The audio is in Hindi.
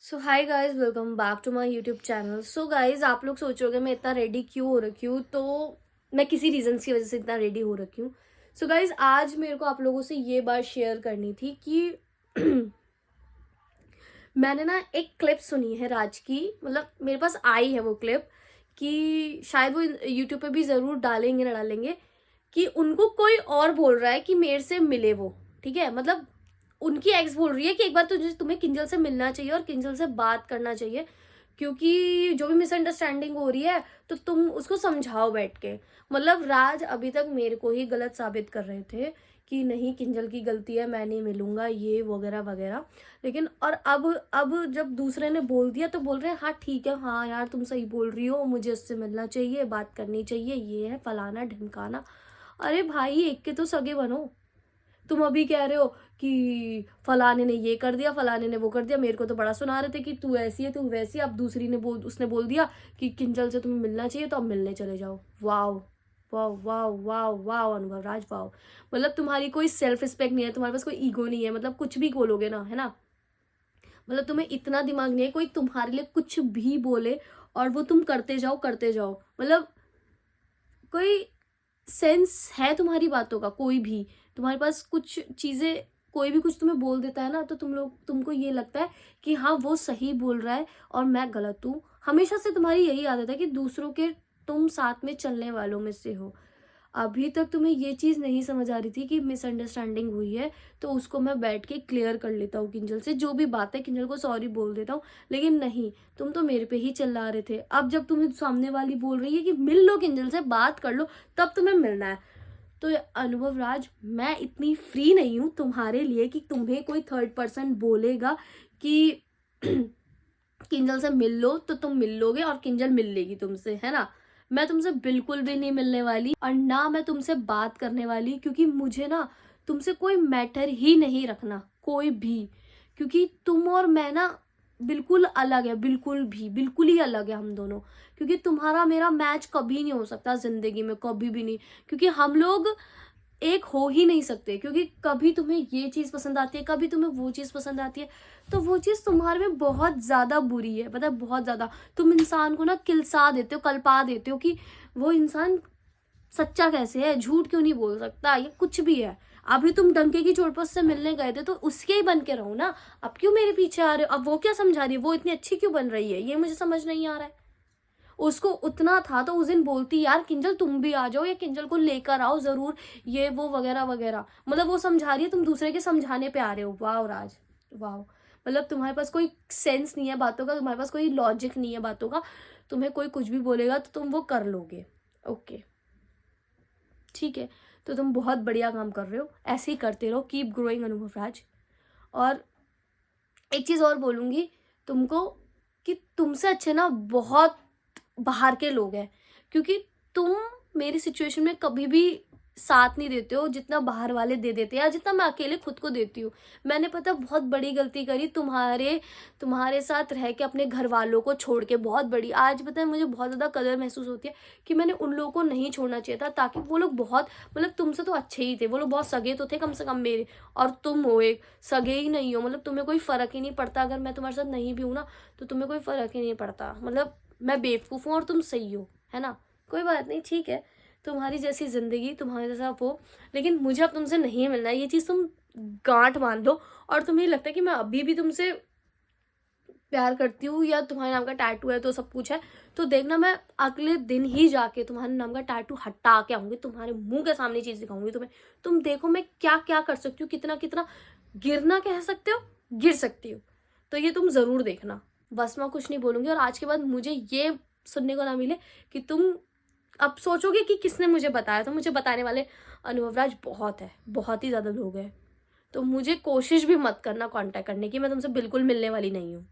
So hi guys, welcome back to my YouTube channel. So guys, आप लोग सोचोगे मैं इतना रेडी क्यों हो रखी हूँ, तो मैं किसी रीजन की वजह से इतना रेडी हो रखी हूँ। सो गाइज, आज मेरे को आप लोगों से ये बात शेयर करनी थी कि मैंने ना एक क्लिप सुनी है राज की, मतलब मेरे पास आई है वो क्लिप, कि शायद वो यूट्यूब पे भी ज़रूर डालेंगे ना डालेंगे, कि उनको कोई और बोल रहा है कि मेरे से मिले वो। ठीक है, मतलब उनकी एक्स बोल रही है कि एक बार तुझे तुम्हें किंजल से मिलना चाहिए और किंजल से बात करना चाहिए, क्योंकि जो भी मिसअंडरस्टैंडिंग हो रही है तो तुम उसको समझाओ बैठ के। मतलब राज अभी तक मेरे को ही गलत साबित कर रहे थे कि नहीं किंजल की गलती है, मैं नहीं मिलूंगा, ये वगैरह वगैरह। लेकिन और अब जब दूसरे ने बोल दिया तो बोल रहे हैं हाँ ठीक है, हाँ यार तुम सही बोल रही हो, मुझे उससे मिलना चाहिए, बात करनी चाहिए, ये है फलाना ढिमकाना। अरे भाई, एक के तो सगे बनो। तुम अभी कह रहे हो कि फलाने ने ये कर दिया, फलाने ने वो कर दिया, मेरे को तो बड़ा सुना रहे थे कि तू ऐसी है तू वैसी है। अब दूसरी ने उसने बोल दिया कि किंजल से तुम्हें मिलना चाहिए, तो अब मिलने चले जाओ। Wow wow wow wow wow अनुभव राज, वाओ। मतलब तुम्हारी कोई सेल्फ रिस्पेक्ट नहीं है, तुम्हारे पास कोई ईगो नहीं है, मतलब कुछ भी बोलोगे ना, है ना। मतलब तुम्हें इतना दिमाग नहीं है कोई तुम्हारे लिए कुछ भी बोले और वो तुम करते जाओ करते जाओ। मतलब कोई सेंस है तुम्हारी बातों का कोई भी? तुम्हारे पास कुछ चीजें, कोई भी कुछ तुम्हें बोल देता है ना, तो तुमको ये लगता है कि हाँ वो सही बोल रहा है और मैं गलत हूँ। हमेशा से तुम्हारी यही आदत है कि दूसरों के तुम साथ में चलने वालों में से हो। अभी तक तुम्हें ये चीज़ नहीं समझ आ रही थी कि मिसअंडरस्टैंडिंग हुई है, तो उसको मैं बैठ के क्लियर कर लेता हूँ किंजल से, जो भी बात है किंजल को सॉरी बोल देता हूँ। लेकिन नहीं, तुम तो मेरे पे ही चिल्ला रहे थे। अब जब तुम्हें सामने वाली बोल रही है कि मिल लो किंजल से, बात कर लो, तब तुम्हें मिलना है। तो ये अनुभव राज, मैं इतनी फ्री नहीं हूँ तुम्हारे लिए कि तुम्हें कोई थर्ड पर्सन बोलेगा कि किंजल से मिल लो तो तुम मिल लोगे और किंजल मिल लेगी तुमसे, है ना। मैं तुमसे बिल्कुल भी नहीं मिलने वाली और ना मैं तुमसे बात करने वाली, क्योंकि मुझे ना तुमसे कोई मैटर ही नहीं रखना कोई भी। क्योंकि तुम और मैं ना बिल्कुल अलग है, बिल्कुल ही अलग है हम दोनों। क्योंकि तुम्हारा मेरा मैच कभी नहीं हो सकता जिंदगी में, कभी भी नहीं। क्योंकि हम लोग एक हो ही नहीं सकते, क्योंकि कभी तुम्हें ये चीज पसंद आती है, कभी तुम्हें वो चीज पसंद आती है, तो वो चीज तुम्हारे में बहुत ज्यादा बुरी है, पता है, बहुत ज्यादा। तुम इंसान को ना किलसा देते हो, कल्पा देते हो कि वो इंसान सच्चा कैसे है, झूठ क्यों नहीं बोल सकता, ये कुछ भी है। अभी तुम डंके की चोट पर उससे मिलने गए थे तो उसके ही बन के रहो ना। अब क्यों मेरे पीछे आ रहे हो? अब वो क्या समझा रही है, वो इतनी अच्छी क्यों बन रही है, ये मुझे समझ नहीं आ रहा है। उसको उतना था तो उस दिन बोलती यार किंजल तुम भी आ जाओ या किंजल को लेकर आओ जरूर, ये वो वगैरह वगैरह। मतलब वो समझा रही है, तुम दूसरे के समझाने पे आ रहे हो। वाह राज, वाह। मतलब तुम्हारे पास कोई सेंस नहीं है बातों का, तुम्हारे पास कोई लॉजिक नहीं है बातों का। तुम्हें कोई कुछ भी बोलेगा तो तुम वो कर लोगे। ओके, ठीक है, तो तुम बहुत बढ़िया काम कर रहे हो, ऐसे ही करते रहो, कीप ग्रोइंग अनुभव राज। और एक चीज और बोलूंगी तुमको, कि तुमसे अच्छे ना बहुत बाहर के लोग हैं। क्योंकि तुम मेरी सिचुएशन में कभी भी साथ नहीं देते हो जितना बाहर वाले दे देते हैं, या जितना मैं अकेले खुद को देती हूँ। मैंने पता बहुत बड़ी गलती करी तुम्हारे साथ रह के, अपने घर वालों को छोड़ के, बहुत बड़ी। आज पता है मुझे बहुत ज़्यादा कदर महसूस होती है कि मैंने उन लोगों को नहीं छोड़ना चाहिए था, ताकि वो लोग बहुत, मतलब तुमसे तो अच्छे ही थे, वो लोग बहुत सगे तो थे कम से कम मेरे। और तुम हो एक सगे ही नहीं हो, मतलब तुम्हें कोई फर्क ही नहीं पड़ता। अगर मैं तुम्हारे साथ नहीं भी हूँ ना, तो तुम्हें कोई फर्क ही नहीं पड़ता। मतलब मैं बेवकूफ़ हूँ और तुम सही हो, है ना। कोई बात नहीं, ठीक है, तुम्हारी जैसी जिंदगी, तुम्हारे जैसा वो। लेकिन मुझे अब तुमसे नहीं मिलना है, ये चीज़ तुम गांठ बांध लो। और तुम्हें लगता है कि मैं अभी भी तुमसे प्यार करती हूँ या तुम्हारे नाम का टैटू है तो सब कुछ है, तो देखना मैं अगले दिन ही जाके तुम्हारे नाम का टैटू हटा के आऊंगी, तुम्हारे मुंह के सामने चीज दिखाऊंगी तुम्हें। तुम देखो मैं क्या क्या कर सकती हूँ, कितना कितना गिरना कह सकते हो, गिर सकती हूँ। तो ये तुम जरूर देखना। बस मैं कुछ नहीं बोलूंगी, और आज के बाद मुझे ये सुनने को ना मिले कि तुम अब सोचोगे कि किसने मुझे बताया। तो मुझे बताने वाले अनुभव राज बहुत है, बहुत ही ज्यादा लोग हैं। तो मुझे कोशिश भी मत करना कांटेक्ट करने की, मैं तुमसे बिल्कुल मिलने वाली नहीं हूँ।